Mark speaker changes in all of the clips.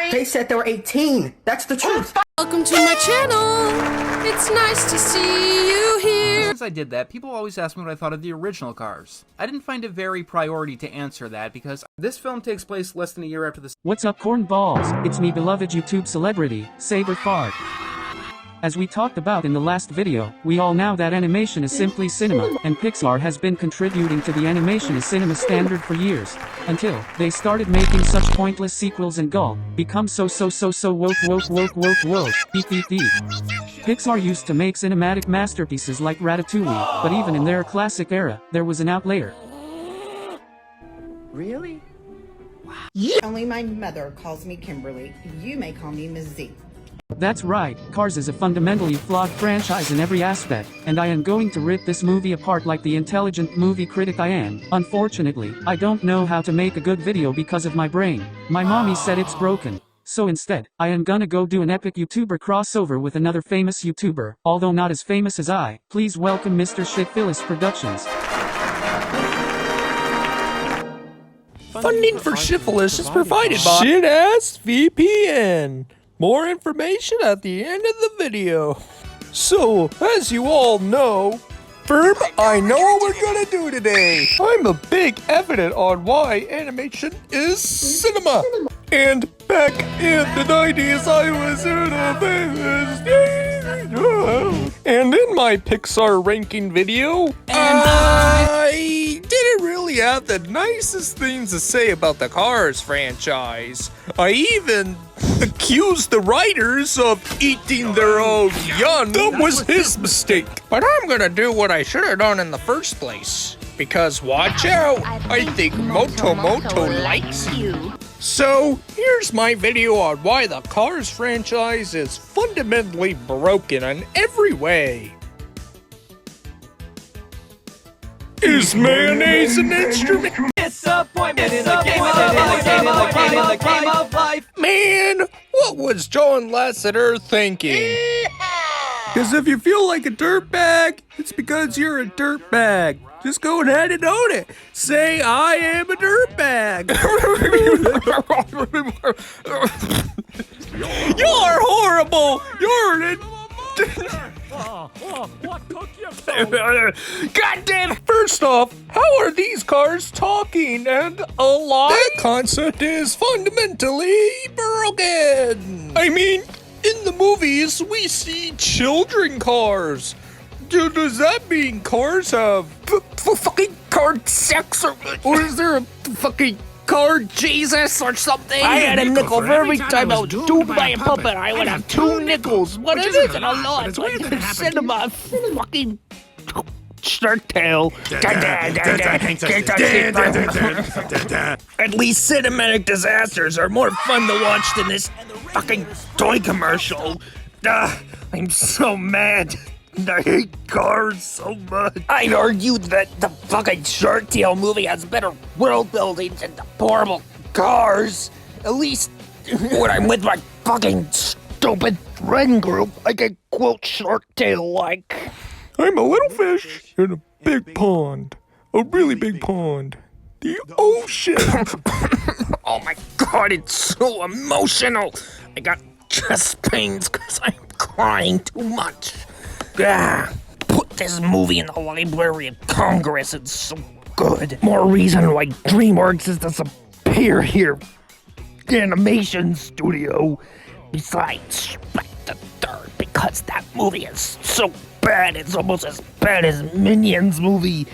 Speaker 1: They said they were 18. That's the truth.
Speaker 2: Welcome to my channel. It's nice to see you here.
Speaker 3: Since I did that, people always ask me what I thought of the original Cars. I didn't find it very priority to answer that because this film takes place less than a year after the...
Speaker 4: What's up, cornballs? It's me, beloved YouTube celebrity, Saberfart. As we talked about in the last video, we all know that animation is simply cinema, and Pixar has been contributing to the animation as cinema standard for years, until they started making such pointless sequels and become so woke, beep. Pixar used to make cinematic masterpieces like Ratatouille, but even in their classic era, there was an outlier.
Speaker 1: Really?
Speaker 5: Only my mother calls me Kimberly. You may call me Ms. Z.
Speaker 4: That's right, Cars is a fundamentally flawed franchise in every aspect, and I am going to rip this movie apart like the intelligent movie critic I am. Unfortunately, I don't know how to make a good video because of my brain. My mommy said it's broken. So instead, I am gonna go do an epic YouTuber crossover with another famous YouTuber, although not as famous as I. Please welcome Mr. Shitfallis Productions.
Speaker 6: Funding for Shitfallis is provided by Shit-Ass VPN. More information at the end of the video. So, as you all know, I know what we're gonna do today. I'm a big advocate on why animation is cinema. And back in the 90s, I was in a and in my Pixar ranking video, I didn't really have the nicest things to say about the Cars franchise. I even accused the writers of eating their own young. That was his mistake. But I'm gonna do what I should have done in the first place. Because watch out, I think Moto likes you. So, here's my video on why the Cars franchise is fundamentally broken in every way. Is mayonnaise an instrument?
Speaker 7: Disappointment in the game of life.
Speaker 6: Man, what was John Lasseter thinking? Because if you feel like a dirtbag, it's because you're a dirtbag. Just go ahead and own it. Say, I am a dirtbag. You're horrible. You're an... God damn it! First off, how are these cars talking and alive? That concept is fundamentally broken. I mean, in the movies, we see children cars. Does that mean cars have fucking car sex or is there a fucking car Jesus or something?
Speaker 7: I had a nickel for every time I was duped by a puppet. I would have 2 nickels. What it isn't a lot. Like cinema fucking Shark Tale. At least cinematic disasters are more fun to watch than this fucking toy commercial. I'm so mad. I hate Cars so much. I'd argue that the fucking Shark Tale movie has better world building than the horrible Cars. At least when I'm with my fucking stupid friend group, I can quote Shark Tale like,
Speaker 6: I'm a little fish in a big pond. A really big pond. The ocean. Oh my god, it's so emotional. I got chest pains because I'm crying too much. Put this movie in the Library of Congress, it's so good. More reason why DreamWorks is the superior animation studio. Besides, the third, because that movie is so bad, it's almost as bad as Minions movie.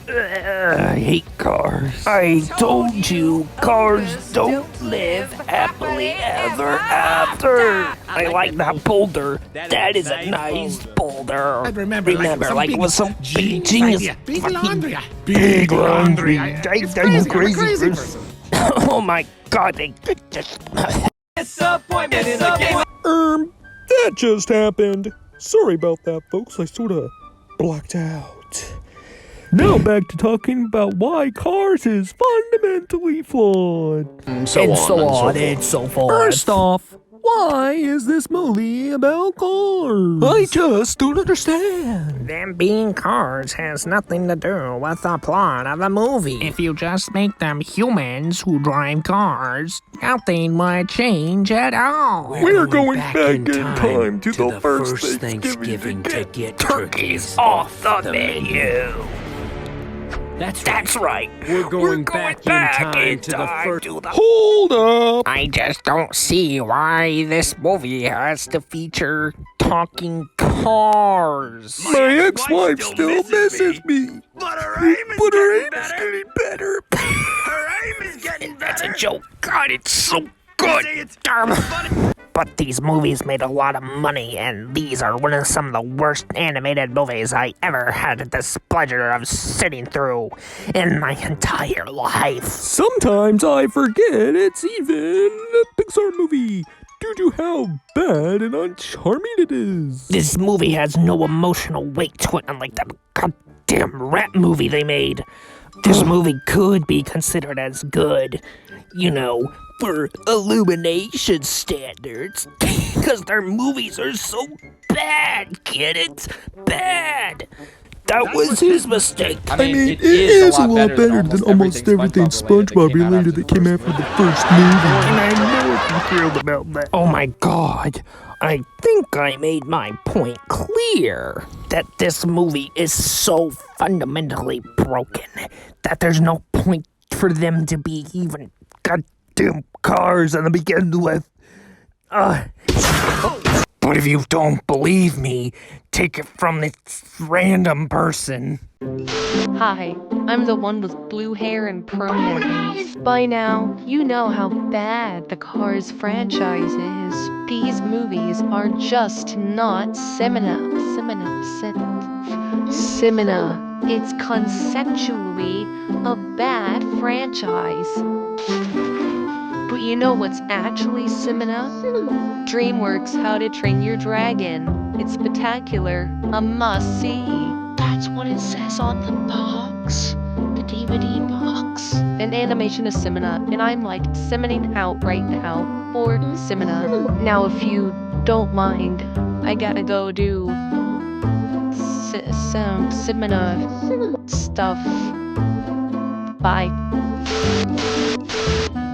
Speaker 6: I hate Cars. I told you, Cars don't live happily ever after. I like that boulder. That is a nice boulder.
Speaker 7: Remember like it was some
Speaker 6: big genius.
Speaker 7: Big laundry.
Speaker 6: Big laundry. I'm crazy person. Oh my god, they just...
Speaker 7: Disappointment in the game.
Speaker 6: That just happened. Sorry about that, folks. I sorta blacked out. Now back to talking about why Cars is fundamentally flawed.
Speaker 7: So on.
Speaker 6: First off, Why is this movie about cars? I just don't understand.
Speaker 7: Them being cars has nothing to do with the plot of the movie. If you just make them humans who drive cars, nothing would change at all.
Speaker 6: We're going back in time to the first Thanksgiving to get
Speaker 7: Turkeys off the menu. That's right.
Speaker 8: We're going back in time to the first.
Speaker 6: Hold up!
Speaker 7: I just don't see why this movie has to feature talking cars.
Speaker 6: My ex-wife still misses me.
Speaker 7: But her aim is
Speaker 6: getting better.
Speaker 7: Her aim is getting better. That's a joke. God, it's so good. Darn. But these movies made a lot of money, and these are some of the worst animated movies I ever had the displeasure of sitting through in my entire life.
Speaker 6: Sometimes I forget it's even a Pixar movie due to how bad and uncharming it is.
Speaker 7: This movie has no emotional weight to it, unlike that goddamn rat movie they made. This movie could be considered as good, you know, for Illumination standards, because their movies are so bad, get it? Bad! That was his mistake.
Speaker 6: I mean, it is a lot better than almost everything SpongeBob related that came after the first movie.
Speaker 7: And I know I'm thrilled about that. Oh my god. I think I made my point clear that this movie is so fundamentally broken that there's no point for them to be even goddamn cars to begin with. But if you don't believe me, take it from this random person.
Speaker 2: Hi, I'm the one with blue hair and pronouns. By now, you know how bad the Cars franchise is. These movies are just not Simina. It's conceptually a bad franchise. But you know what's actually Simina? DreamWorks' How to Train Your Dragon. It's spectacular, a must-see.
Speaker 9: That's what it says on the box. The DVD box.
Speaker 2: An animation is Simina, and I'm like simining out right now for Simina. Now if you don't mind, I gotta go do some Simina stuff. Bye.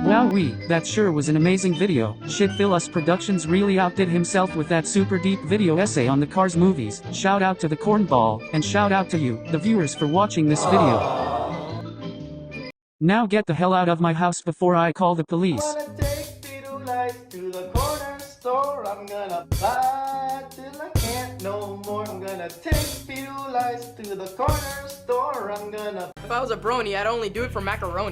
Speaker 4: Wowee, that sure was an amazing video. Shitfallis Productions really outdid himself with that super deep video essay on the Cars movies. Shout out to the cornball, and shout out to you, the viewers, for watching this video. Now get the hell out of my house before I call the police.
Speaker 1: I'm gonna take Beetle Lights to the corner store. I'm gonna buy till I can't no more. I'm gonna take Beetle Lights to the corner store. I'm gonna.
Speaker 10: If I was a brony, I'd only do it for macaroni.